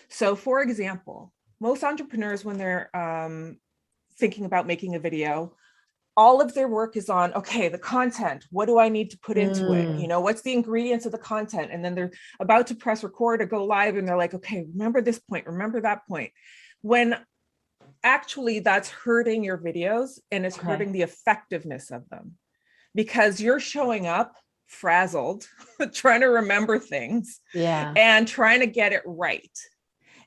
So for example, most entrepreneurs, when they're thinking about making a video, all of their work is on, okay, the content, what do I need to put into it? You know, what's the ingredients of the content? And then they're about to press record or go live and they're like, okay, remember this point, remember that point. When actually that's hurting your videos and it's hurting the effectiveness of them, because you're showing up frazzled, trying to remember things and trying to get it right.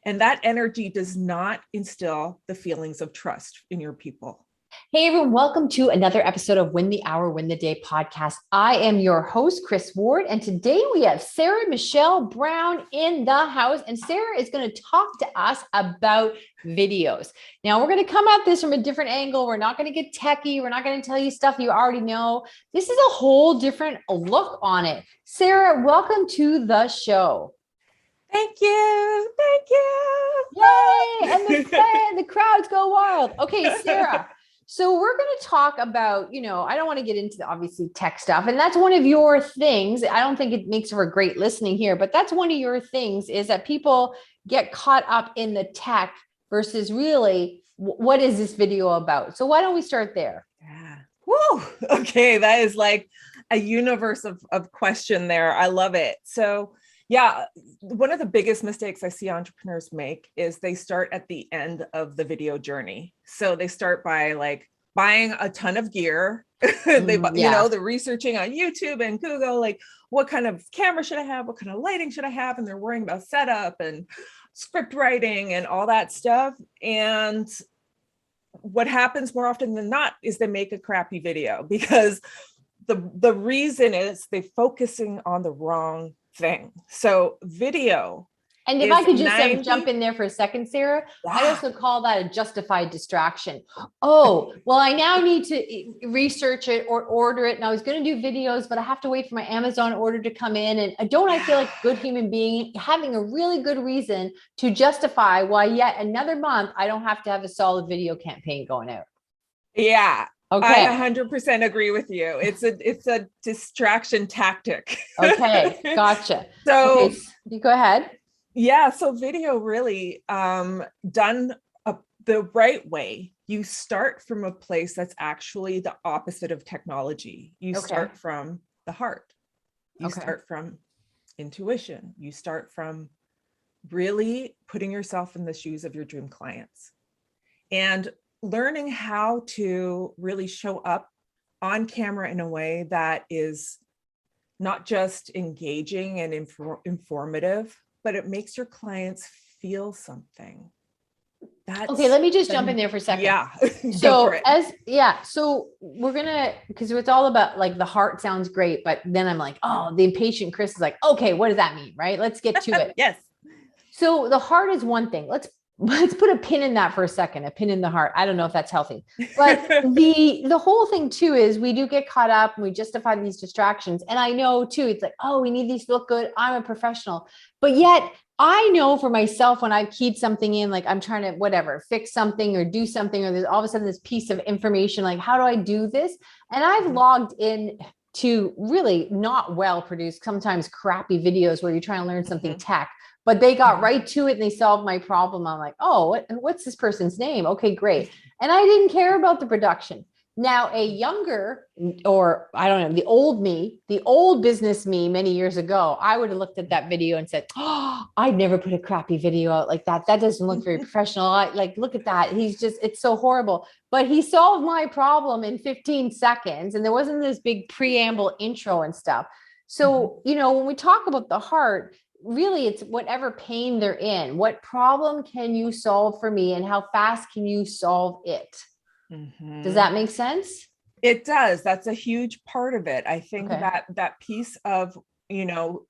And that energy does not instill the feelings of trust in your people. Hey everyone, welcome to another episode of Win the Hour, Win the Day podcast. I am your host, Chris Ward, and today we have Sarah Michelle Brown in the house, and Sarah is going to talk to us about videos. Now, we're going to come at this from a different angle. We're not going to get techie. We're not going to tell you stuff you already know. This is a whole different look on it. Sarah, welcome to the show. Thank you. Thank you. Yay! And the crowds go wild. Okay, Sarah. So we're going to talk about, I don't want to get into the obviously tech stuff. And that's one of your things. I don't think it makes for great listening here, but that's one of your things is that people get caught up in the tech versus really what is this video about? So why don't we start there? Yeah. Woo. Okay. That is like a universe of question there. I love it. So yeah, one of the biggest mistakes I see entrepreneurs make is they start at the end of the video journey. So they start by like buying a ton of gear. The researching on YouTube and Google, like what kind of camera should I have? What kind of lighting should I have? And they're worrying about setup and script writing and all that stuff. And what happens more often than not is they make a crappy video because the reason is they're focusing on the wrong thing. So video. And if I could just jump in there for a second, Sarah, I also call that a justified distraction. Oh, well, I now need to research it or order it. And I was going to do videos, but I have to wait for my Amazon order to come in. And I feel like a good human being having a really good reason to justify why yet another month, I don't have to have a solid video campaign going out. Yeah. Okay. I 100% agree with you. It's a distraction tactic. Okay. Gotcha. So you go ahead. Yeah. So video really done the right way. You start from a place that's actually the opposite of technology. You start from the heart. You start from intuition. You start from really putting yourself in the shoes of your dream clients and learning how to really show up on camera in a way that is not just engaging and informative, but it makes your clients feel something. Let me just jump in there for a second. Yeah. So we're gonna, because it's all about like the heart sounds great, but then I'm like, oh, the impatient Chris is like, okay, what does that mean? Right? Let's get to it. Yes. So the heart is one thing. Let's put a pin in that for a second, a pin in the heart. I don't know if that's healthy, but the whole thing too is we do get caught up and we justify these distractions. And I know too, it's like, oh, we need these to look good. I'm a professional, but yet I know for myself when I keyed something in, like I'm trying to fix something or do something, or there's all of a sudden this piece of information, like how do I do this? And I've logged in to really not well produced, sometimes crappy videos where you're trying to learn something tech. But they got right to it and they solved my problem. I'm like, oh, what's this person's name? Okay, great. And I didn't care about the production. Now, a younger, or I don't know, the old business me many years ago, I would have looked at that video and said, oh, I'd never put a crappy video out like that. That doesn't look very professional. Look at that. It's so horrible. But he solved my problem in 15 seconds. And there wasn't this big preamble intro and stuff. So, when we talk about the heart, really it's whatever pain they're in. What problem can you solve for me and how fast can you solve it? Does that make sense? It does. That's a huge part of it. I think that piece of,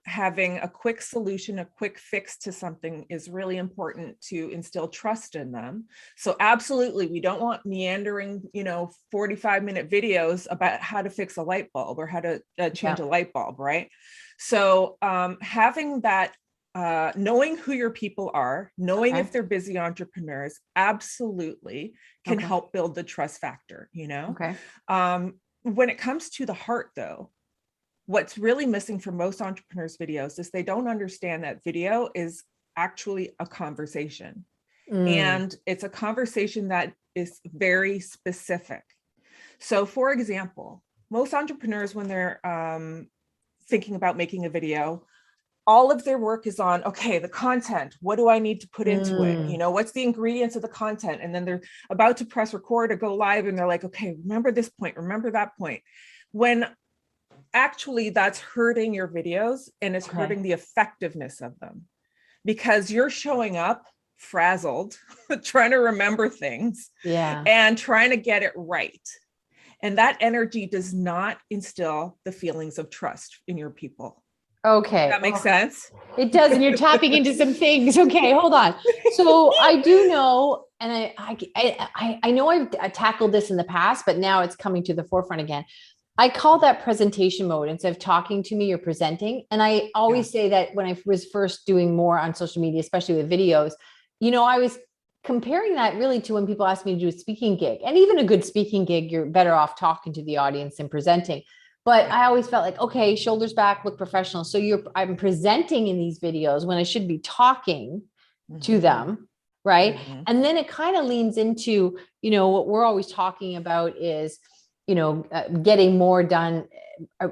having a quick solution, a quick fix to something is really important to instill trust in them. So absolutely, we don't want meandering, 45-minute videos about how to fix a light bulb or how to change a light bulb, right? So having that, knowing who your people are, knowing if they're busy entrepreneurs, absolutely can help build the trust factor, When it comes to the heart, though, what's really missing for most entrepreneurs' videos is they don't understand that video is actually a conversation. Mm. And it's a conversation that is very specific. So for example, most entrepreneurs, when they're thinking about making a video, all of their work is on, okay, the content, what do I need to put into it? You know, what's the ingredients of the content? And then they're about to press record or go live and they're like, okay, remember this point, remember that point. When actually that's hurting your videos and it's hurting the effectiveness of them, because you're showing up frazzled, trying to remember things and trying to get it right. And that energy does not instill the feelings of trust in your people. Okay. That makes sense. It does. And you're tapping into some things. Okay, hold on. So I do know, and I know I tackled this in the past, but now it's coming to the forefront again. I call that presentation mode. Instead of talking to me, you're presenting. And I always say that when I was first doing more on social media, especially with videos, you know, I was comparing that really to when people ask me to do a speaking gig. And even a good speaking gig, you're better off talking to the audience than presenting. But I always felt like, okay, shoulders back, look professional. So I'm presenting in these videos when I should be talking to them, right? And then it kind of leans into, you know, what we're always talking about is, you know, getting more done,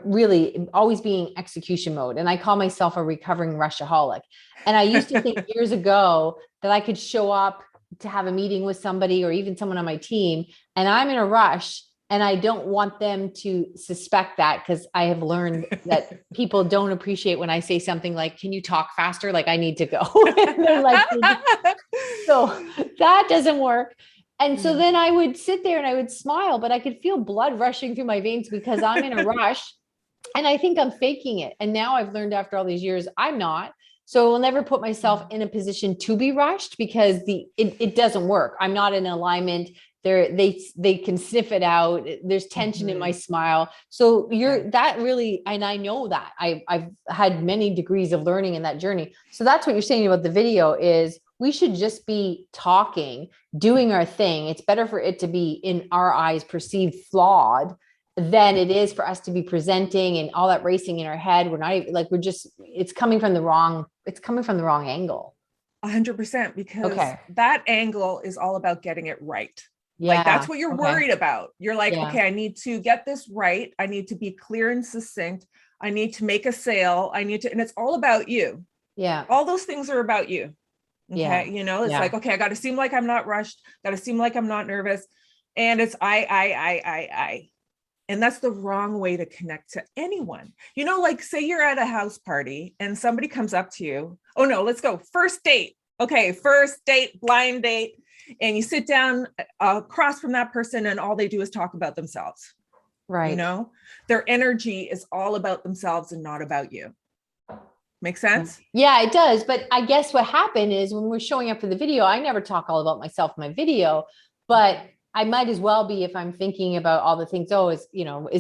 really always being execution mode. And I call myself a recovering rushaholic. And I used to think years ago that I could show up to have a meeting with somebody or even someone on my team, and I'm in a rush. And I don't want them to suspect that, because I have learned that people don't appreciate when I say something like, can you talk faster? Like I need to go. And they're like, so that doesn't work. And so then I would sit there and I would smile, but I could feel blood rushing through my veins because I'm in a rush and I think I'm faking it. And now I've learned after all these years, I'm not. So I will never put myself in a position to be rushed, because it doesn't work. I'm not in alignment. They can sniff it out. There's tension in my smile. So that really, and I know that I've had many degrees of learning in that journey. So that's what you're saying about the video is we should just be talking, doing our thing. It's better for it to be, in our eyes, perceived flawed than it is for us to be presenting and all that racing in our head. We're not even like, it's coming from the wrong angle. 100%, because that angle is all about getting it right. Yeah. Like that's what you're worried about. You're like, okay, I need to get this right. I need to be clear and succinct. I need to make a sale. And it's all about you. Yeah. All those things are about you. Okay. Yeah. You know, it's like, okay, I got to seem like I'm not rushed. Got to seem like I'm not nervous. And it's I. And that's the wrong way to connect to anyone. You know, like say you're at a house party and somebody comes up to you. Oh no, let's go. First date. Okay. First date, blind date. And you sit down across from that person and all they do is talk about themselves. Right. You know, their energy is all about themselves and not about you. Make sense? Yeah, it does. But I guess what happened is when we're showing up for the video, I never talk all about myself in my video, but I might as well be if I'm thinking about all the things. Oh, is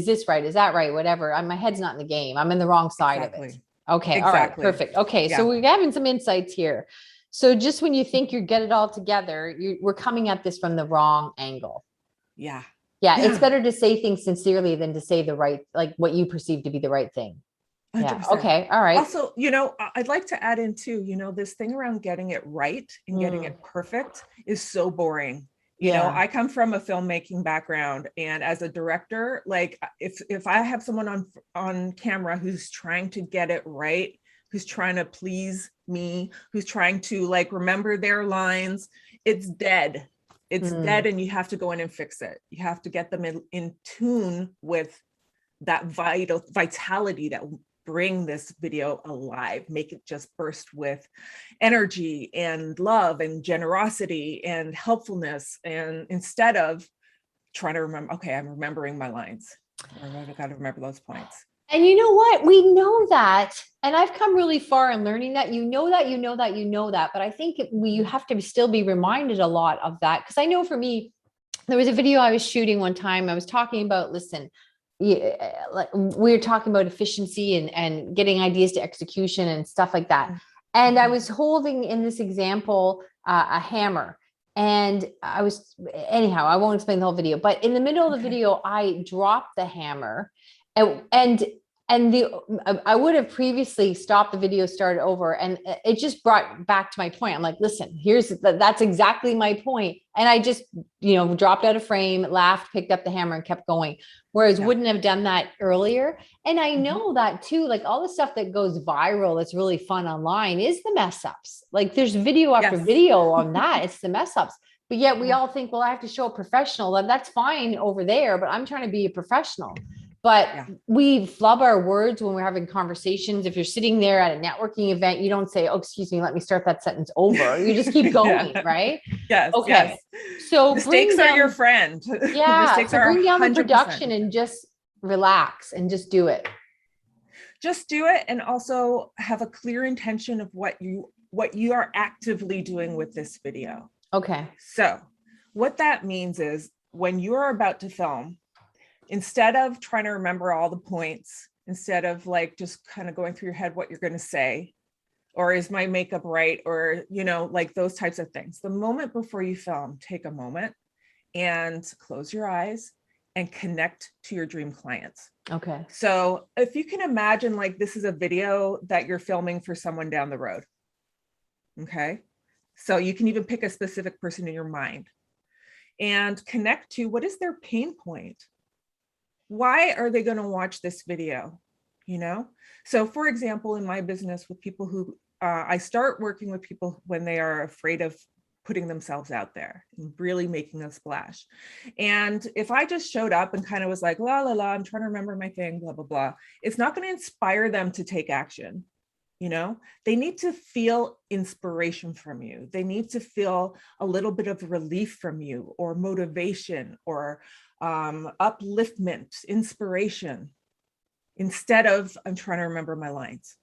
this right? Is that right? Whatever. My head's not in the game. I'm in the wrong side of it. Okay. Exactly. All right. Perfect. Okay. So we're having some insights here. So just when you think you get it all together, we're coming at this from the wrong angle. Yeah. It's better to say things sincerely than to say the right, like what you perceive to be the right thing. 100%. Yeah. Okay. All right. Also, you know, I'd like to add in too, you know, this thing around getting it right and getting it perfect is so boring. You know, I come from a filmmaking background, and as a director, like if I have someone on camera who's trying to get it right, who's trying to please me, who's trying to like remember their lines, it's dead. It's dead, and you have to go in and fix it. You have to get them in tune with that vitality that will bring this video alive, make it just burst with energy and love and generosity and helpfulness. And instead of trying to remember, okay, I'm remembering my lines. I've got to remember those points. And you know what? We know that. And I've come really far in learning that, you know that. But I think you have to still be reminded a lot of that. Because I know for me, there was a video I was shooting one time. I was talking about, listen, like we were talking about efficiency and getting ideas to execution and stuff like that. And I was holding in this example, a hammer. And anyhow, I won't explain the whole video, but in the middle of the video, I dropped the hammer and And I would have previously stopped the video, started over, and it just brought back to my point. I'm like, listen, that's exactly my point. And I just, dropped out of frame, laughed, picked up the hammer and kept going. Whereas wouldn't have done that earlier. And I know that too, like all the stuff that goes viral, that's really fun online is the mess ups. Like there's video after video on that. It's the mess ups. But yet we all think, well, I have to show a professional. That's fine over there, but I'm trying to be a professional. But we flub our words when we're having conversations. If you're sitting there at a networking event, you don't say, oh, excuse me, let me start that sentence over. You just keep going, right? Yes. Okay. Yes. So mistakes are your friend. Yeah. Mistakes so bring down 100%. the production and just relax and just do it. Just do it. And also have a clear intention of what you are actively doing with this video. Okay. So what that means is when you're about to film, instead of trying to remember all the points, instead of like just kind of going through your head what you're going to say, or is my makeup right, or like those types of things, the moment before you film, take a moment and close your eyes and connect to your dream clients. Okay. So if you can imagine, like this is a video that you're filming for someone down the road. Okay. So you can even pick a specific person in your mind and connect to what is their pain point. Why are they going to watch this video? So for example, in my business with people who I start working with people when they are afraid of putting themselves out there and really making a splash. And if I just showed up and kind of was like, la, la, la, I'm trying to remember my thing, blah, blah, blah, it's not going to inspire them to take action. They need to feel inspiration from you. They need to feel a little bit of relief from you, or motivation, or upliftment, inspiration, instead of I'm trying to remember my lines.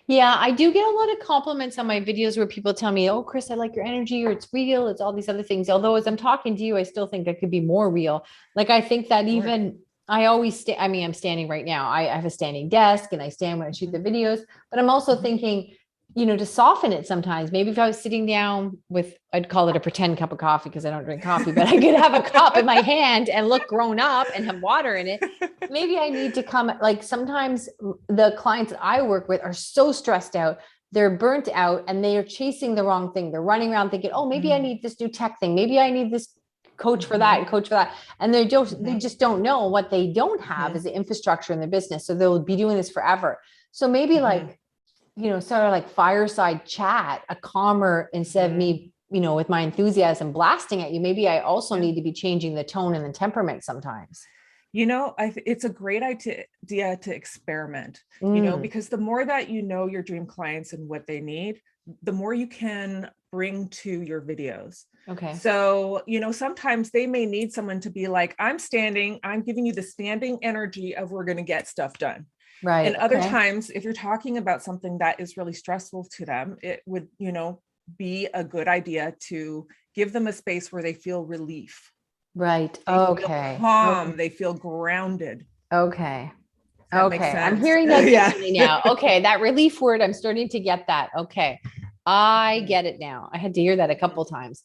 Yeah, I do get a lot of compliments on my videos where people tell me, oh, Chris, I like your energy, or it's real, it's all these other things. Although as I'm talking to you, I still think I could be more real. Like I think that even I always I'm standing right now. I have a standing desk and I stand when I shoot the videos, but I'm also thinking, to soften it sometimes. Maybe if I was sitting down with, I'd call it a pretend cup of coffee because I don't drink coffee, but I could have a cup in my hand and look grown up and have water in it. Maybe I need to come, like sometimes the clients that I work with are so stressed out, they're burnt out, and they are chasing the wrong thing. They're running around thinking, oh, maybe I need this new tech thing. Maybe I need this coach for that and coach for that. And they just don't know what they don't have is the infrastructure in their business. So they'll be doing this forever. So maybe like, sort of like fireside chat, a calmer, instead of me, with my enthusiasm blasting at you, maybe I also need to be changing the tone and the temperament sometimes. It's a great idea to experiment, because the more that your dream clients and what they need, the more you can bring to your videos. Okay. So, sometimes they may need someone to be like, I'm giving you the standing energy of we're going to get stuff done. Right. And other times, if you're talking about something that is really stressful to them, it would, be a good idea to give them a space where they feel relief. Right. They feel calm. They feel grounded. Okay. Okay. I'm hearing that differently now. Okay. That relief word, I'm starting to get that. Okay. I get it now. I had to hear that a couple of times.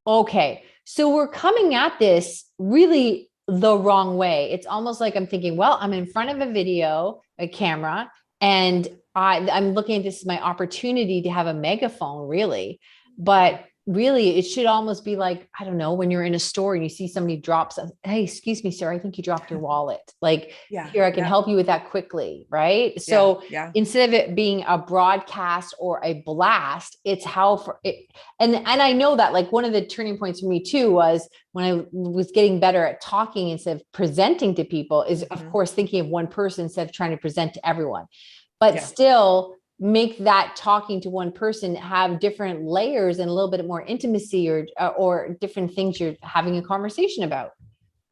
Okay. So we're coming at this really the wrong way. It's almost like I'm thinking, well, I'm in front of a camera, and I'm looking at this as my opportunity to have a megaphone, really. But really, it should almost be like, I don't know, when you're in a store and you see somebody drops, hey, excuse me, sir, I think you dropped your wallet. Like, here, I can help you with that quickly. Right. So instead of it being a broadcast or a blast, it's how for it. And I know that, like, one of the turning points for me too was when I was getting better at talking instead of presenting to people is, of course, thinking of one person instead of trying to present to everyone. But still make that talking to one person have different layers and a little bit more intimacy, or different things you're having a conversation about.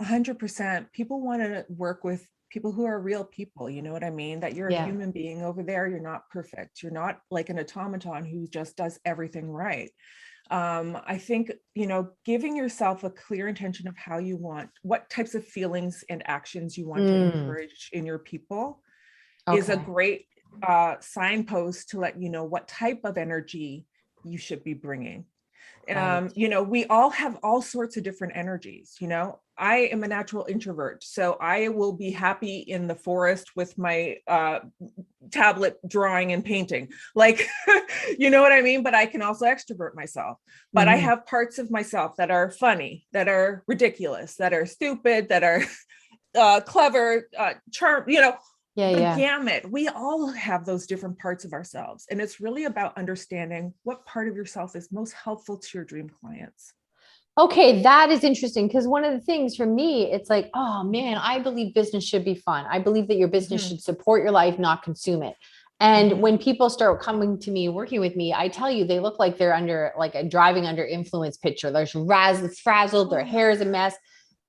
100%. People want to work with people who are real people. You know what I mean? That you're a human being over there. You're not perfect. You're not like an automaton who just does everything right. I think, giving yourself a clear intention of how you want, what types of feelings and actions you want to encourage in your people is a great signpost to let you know what type of energy you should be bringing. Right. You know, we all have all sorts of different energies. You know, I am a natural introvert, so I will be happy in the forest with my tablet drawing and painting, like, you know what I mean? But I can also extrovert myself. But I Mhm. have parts of myself that are funny, that are ridiculous, that are stupid, that are clever, charm, you know, Yeah, the yeah. gamut. We all have those different parts of ourselves. And it's really about understanding what part of yourself is most helpful to your dream clients. Okay, that is interesting because one of the things for me, it's like, oh man, I believe business should be fun. I believe that your business Mm-hmm, should support your life, not consume it. And mm-hmm. when people start coming to me, working with me, I tell you, they look like they're under like a driving under influence picture. They're frazzled, their Oh, hair is a mess.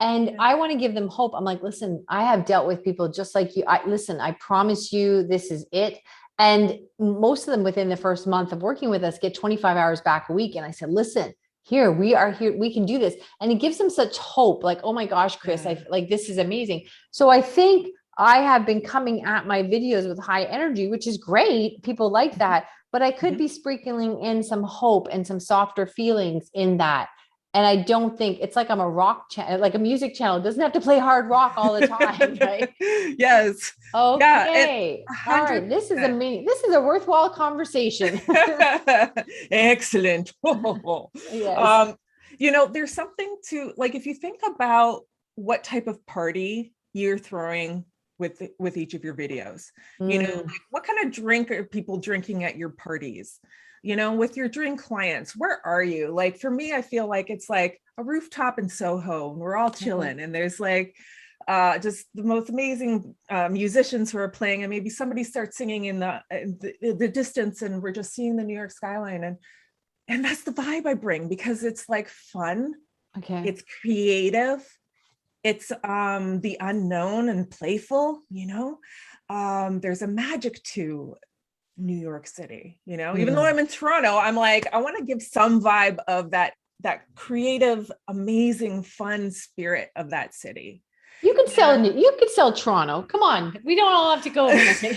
And yeah. I want to give them hope. I'm like, listen, I have dealt with people just like you. Listen, I promise you, this is it. And most of them within the first month of working with us get 25 hours back a week. And I said, listen, here we are, here we can do this, and it gives them such hope, like, oh my gosh, Chris, I Yeah. like, this is amazing. So I think I have been coming at my videos with high energy, which is great, people like Mm-hmm, that, but I could mm-hmm. be sprinkling in some hope and some softer feelings in that. And I don't think it's like I'm a rock channel, like a music channel. It doesn't have to play hard rock all the time, right? Yes. Yeah. And Okay, all right, this is 100%. amazing, this is a worthwhile conversation. Excellent. Yes. um, you know, there's something to, like, if you think about what type of party you're throwing with each of your videos, you know, Mm, like what kind of drink are people drinking at your parties? You know, with your dream clients, where are you? Like for me, I feel like it's like a rooftop in Soho, and we're all okay. chilling, and there's like just the most amazing musicians who are playing, and maybe somebody starts singing in the distance, and we're just seeing the New York skyline, and that's the vibe I bring, because it's like fun, Okay. it's creative, it's the unknown and playful, you know. There's a magic to New York City, you know, even though Mm. I'm in Toronto, I'm like, I want to give some vibe of that creative, amazing, fun spirit of that city. And You could sell Toronto. Come on. We don't all have to go here. You say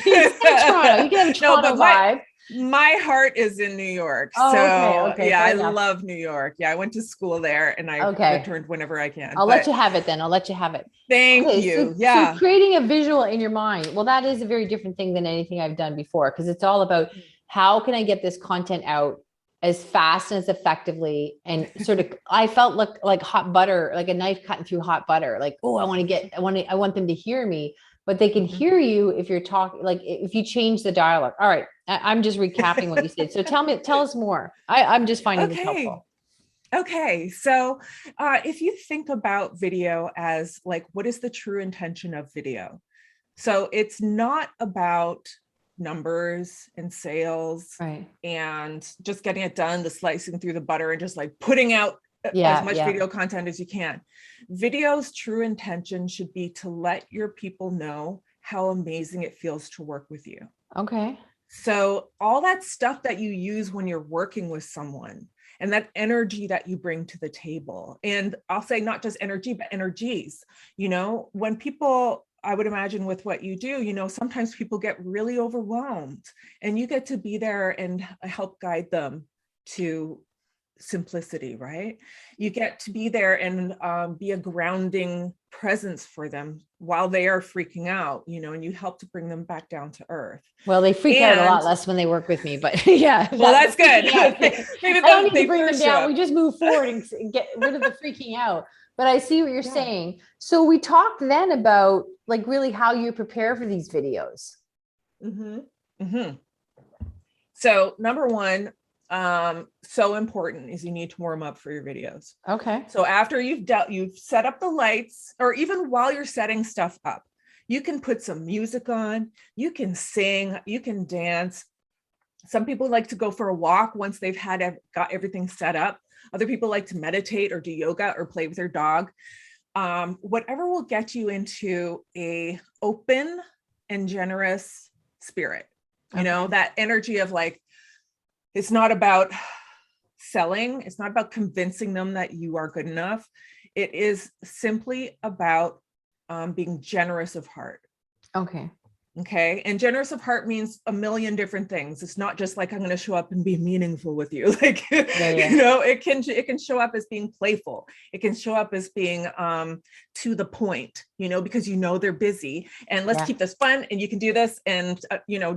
Toronto. You can have a no, Toronto but my vibe. my heart is in New York. Oh, okay. So Okay. yeah, Fair I enough. love New York. Yeah, I went to school there, and I Okay. returned whenever I can. I'll let But you have it then. I'll let you have it. thank Okay. you. So Yeah. creating a visual in your mind. Well, that is a very different thing than anything I've done before because it's all about how can I get this content out as fast and as effectively and sort of I felt like hot butter, like a knife cutting through hot butter. Like, oh, I want them to hear me, but they can Mhm. hear you if you're talking, like if you change the dialogue. All right. I'm just recapping what you said. So tell us more. I'm just finding this Okay. helpful. Okay, so if you think about video as like, what is the true intention of video? So it's not about numbers and sales Right. and just getting it done, the slicing through the butter and just like putting out as Yeah. much Yeah. video content as you can. Video's true intention should be to let your people know how amazing it feels to work with you. Okay. So all that stuff that you use when you're working with someone, and that energy that you bring to the table, and I'll say not just energy, but energies, you know, when people, I would imagine with what you do, you know, sometimes people get really overwhelmed, and you get to be there and help guide them to simplicity, right? You get to be there and be a grounding presence for them while they are freaking out, you know, and you help to bring them back down to earth. Well, they freak out a And lot less when they work with me, but yeah, well, that the that's good. freaking out. Maybe I don't need to they bring them first show down. up. We just move forward and get rid of the freaking out. But I see what you're Yeah. saying. So we talked then about like really how you prepare for these videos. Mm-hmm. Mm-hmm. So number one, so important, is you need to warm up for your videos. Okay. So after you've set up the lights, or even while you're setting stuff up, you can put some music on, you can sing, you can dance. Some people like to go for a walk once they've got everything set up. Other people like to meditate or do yoga or play with their dog. Whatever will get you into a open and generous spirit. You know, Okay. that energy of like, it's not about selling, it's not about convincing them that you are good enough. It is simply about being generous of heart. Okay. Okay. And generous of heart means a million different things. It's not just like, I'm going to show up and be meaningful with you. Like, it can show up as being playful. It can show up as being to the point, because they're busy, and let's keep this fun, and you can do this, and,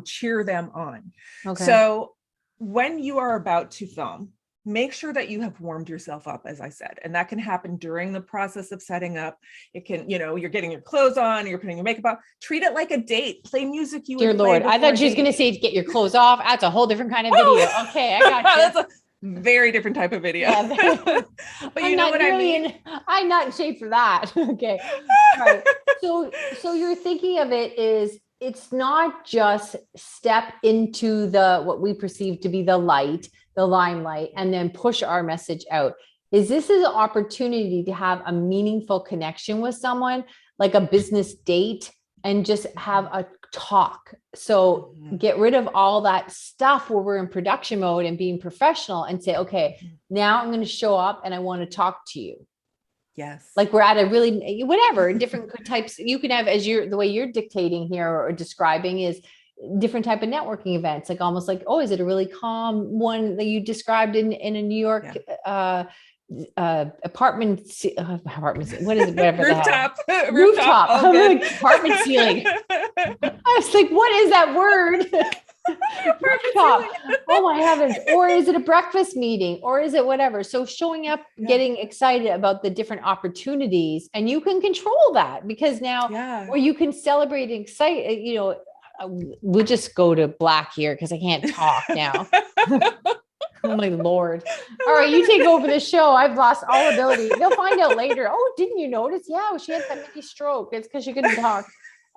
cheer them on. Okay. So when you are about to film, make sure that you have warmed yourself up, as I said, and that can happen during the process of setting up. It can, you're getting your clothes on, you're putting your makeup on, treat it like a date, play music you Dear would play Lord, I thought she was going to say to get your clothes off. That's a whole different kind of video. Okay, I got you. That's a very different type of video. Yeah. But you know what I mean? I'm not in shape for that. Okay. All right. So you're thinking of it is, it's not just step into what we perceive to be the limelight, and then push our message out. This is an opportunity to have a meaningful connection with someone, like a business date, and just have a talk. So get rid of all that stuff where we're in production mode and being professional, and say, okay, now I'm going to show up and I want to talk to you. Yes. Like we're at a really, whatever, different types you can have, as the way you're dictating here or describing is different type of networking events, like almost like, oh, is it a really calm one that you described in a New York apartment, what is it? Whatever rooftop. I'm like, apartment ceiling. I was like, what is that word? Rooftop. Oh my heavens. Or is it a breakfast meeting, or is it whatever? So showing up, getting excited about the different opportunities, and you can control that, because now, or you can celebrate and excite, we'll just go to black here because I can't talk now. Oh my Lord. All right. You take over the show. I've lost all ability. They'll find out later. Oh, didn't you notice? Yeah. She had that mini stroke. It's because she couldn't talk.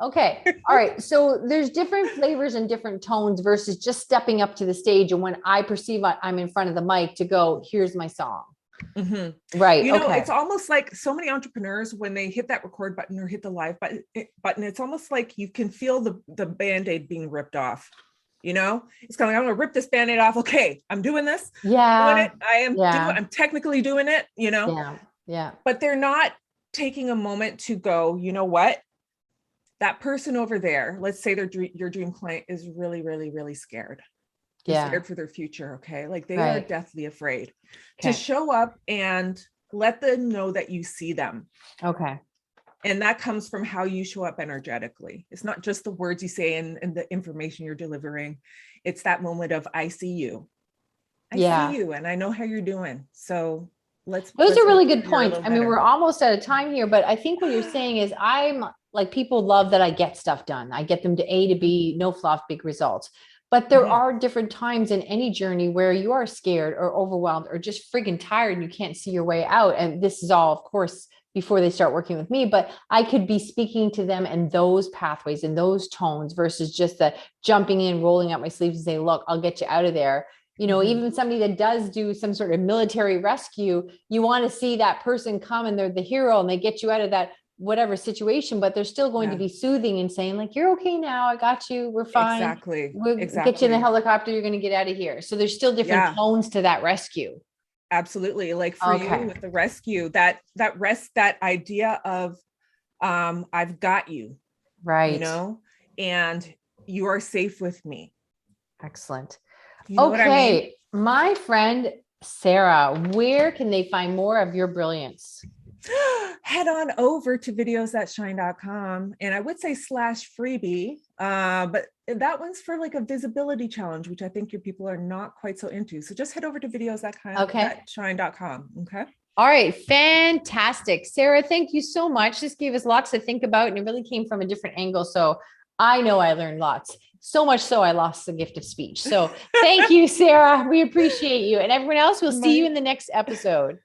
Okay. All right. So there's different flavors and different tones versus just stepping up to the stage. And when I perceive I'm in front of the mic to go, here's my song. Mm-hmm. Right. It's almost like so many entrepreneurs, when they hit that record button or hit the live button, it's almost like you can feel the Band-Aid being ripped off. It's kind of like, I'm going to rip this Band-Aid off. Okay. I'm doing this. Yeah. I'm technically doing it, Yeah. But they're not taking a moment to go, you know what? That person over there, let's say your dream client is really, really, really scared. They're scared for their future. Okay. Like they are deathly afraid to show up and let them know that you see them. Okay. And that comes from how you show up energetically. It's not just the words you say and the information you're delivering. It's that moment of, I see you. I see you and I know how you're doing. So those are really good points. I mean, we're almost out of time here, but I think what you're saying is, I'm like, people love that I get stuff done. I get them to A to B, no fluff, big results. But there are different times in any journey where you are scared or overwhelmed or just friggin' tired and you can't see your way out. And this is all, of course, before they start working with me, but I could be speaking to them in those pathways and those tones versus just the jumping in, rolling up my sleeves and say, look, I'll get you out of there. Even somebody that does do some sort of military rescue, you want to see that person come and they're the hero and they get you out of that whatever situation, but they're still going to be soothing and saying like, you're okay now. I got you. We're fine. Exactly. We'll get you in the helicopter. You're going to get out of here. So there's still different tones to that rescue. Absolutely. Like for you with the rescue, that idea of, I've got you, right. And you are safe with me. Excellent. You know what I mean? My friend, Sarah, where can they find more of your brilliance? Head on over to videosthatshine.com, and I would say /freebie, but that one's for like a visibility challenge, which I think your people are not quite so into. So just head over to videosthatshine.com. Okay. All right. Fantastic. Sarah, thank you so much. This gave us lots to think about, and it really came from a different angle. So I know I learned lots. So much so I lost the gift of speech. So thank you, Sarah. We appreciate you. And everyone else, we'll see you in the next episode.